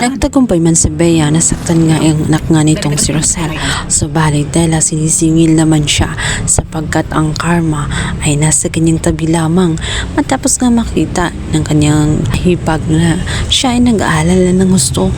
Nagtagumpay man si Bea, nasaktan nga ang anak nga nitong si Rosel. Subalit dahil sinisingil naman siya sapagkat ang karma ay nasa kanyang tabi lamang. Matapos nga makita ng kanyang hipag na siya ay nag-aalala ng gusto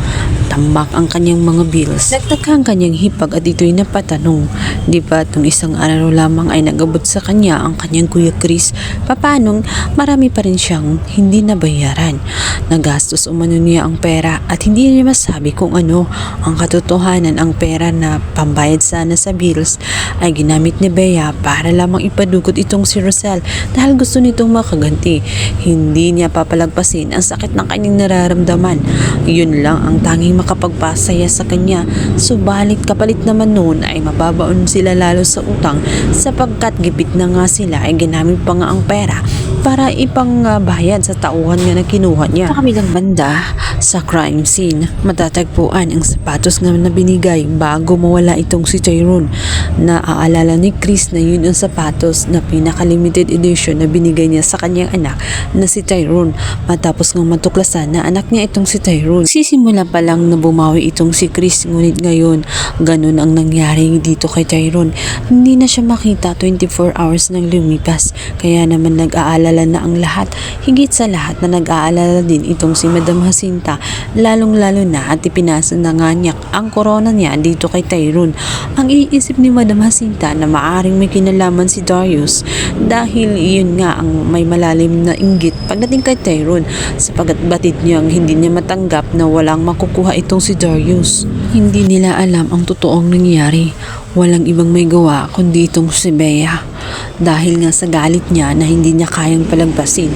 tambak ang kanyang mga bills. Nagtaka ang kanyang hipag at ito'y napatanong. Di ba itong isang araw lamang ay nagabot sa kanya ang kanyang Kuya Chris? Papanong marami pa rin siyang hindi nabayaran. Nagastos umano niya ang pera at hindi niya masabi kung ano ang katotohanan. Ang pera na pambayad sana sa bills ay ginamit ni Bea para lamang ipadukot itong si Rosel dahil gusto nitong makaganti. Hindi niya papalagpasin ang sakit ng kanyang nararamdaman. Yun lang ang tanging makapagpasaya sa kanya. Subalit kapalit naman noon ay mababaon sila lalo sa utang sapagkat gipit na nga sila ay ginamit pa nga ang pera para ipang bayad sa tauhan nga na kinuha niya. Sa kabilang banda, sa crime scene, matatagpuan ang sapatos nga na binigay bago mawala itong si Tyrone. Naaalala ni Chris na yun ang sapatos na pinaka-limited edition na binigay niya sa kanyang anak na si Tyrone. Matapos nga matuklasan na anak niya itong si Tyrone. Sisimula pa lang na bumawi itong si Chris, ngunit ngayon, ganun ang nangyari dito kay Tyrone. Hindi na siya makita 24 hours nang lumipas, kaya naman nag-aalala na ang lahat. Higit sa lahat na nag-aalala din itong si Madam Jacinta, lalong-lalo na at ipinasa na nga niya ang corona niya dito kay Tyrone. Ang iisip ni Madam Jacinta na maaring may kinalaman si Darius dahil iyon nga ang may malalim na inggit pagdating kay Tyrone sapagat batid niyang hindi niya matanggap na walang makukuha itong si Darius. Hindi nila alam ang totoong nangyari. Walang ibang may gawa kundi itong si Bea. Dahil nga sa galit niya na hindi niya kayang palagpasin,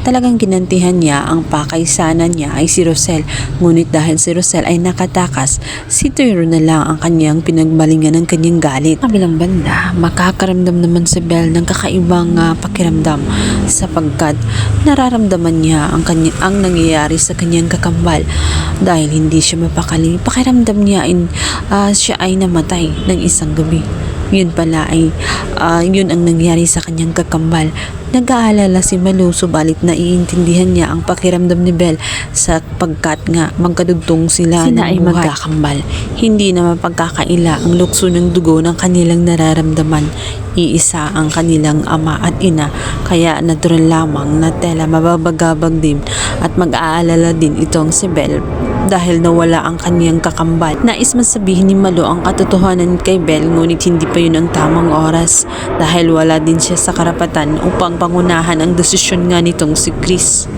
talagang ginantihan niya ang pakaisanan niya ay si Rosel. Ngunit dahil si Rosel ay nakatakas, si Tyrone na lang ang kanyang pinagbalingan ng kanyang galit. Kabilang banda, makakaramdam naman si Belle ng kakaibang pakiramdam sapagkat nararamdaman niya ang nangyayari sa kanyang kakambal. Dahil hindi siya mapakali, pakiramdam niya siya ay namatay ng isang gabi. Yun pala ay yun ang nangyari sa kanyang kakambal. Nag-aalala si Malu, subalit naiintindihan niya ang pakiramdam ni Belle sapagkat nga magkadugtong sila ay magkakambal. Hindi na mapagkakaila ang lukso ng dugo ng kanilang nararamdaman. Iisa ang kanilang ama at ina, kaya natural lamang na tela mababagabag din at mag-aalala din itong si Belle dahil nawala ang kaniyang kakambal. Nais man sabihin ni Malu ang katotohanan kay Belle, ngunit hindi pa yun ang tamang oras dahil wala din siya sa karapatan upang pangunahan ang desisyon nga nitong si Chris.